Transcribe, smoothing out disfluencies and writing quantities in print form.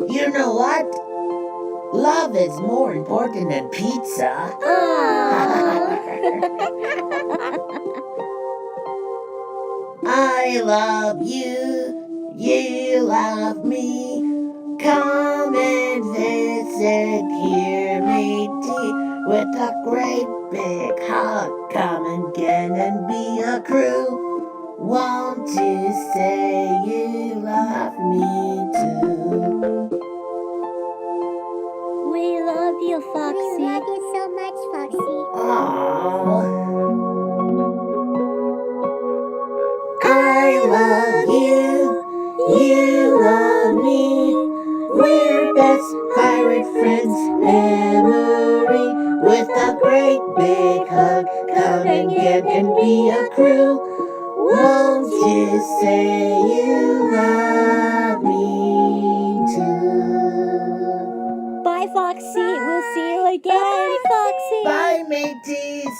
You know what? Love is more important than pizza. I love you, you love me. Come and visit here, matey, with a great big hug. Come and get and be a crew. Won't you say you love me too? We love you, Foxy. We love you so much, Foxy. Aww. I love you, you love me. We're best pirate friends, memory. With a great big hug, come and get and be a crew. Won't you say you love me too? Bye, Foxy. We'll see you again. Bye, Foxy. Bye, mateys.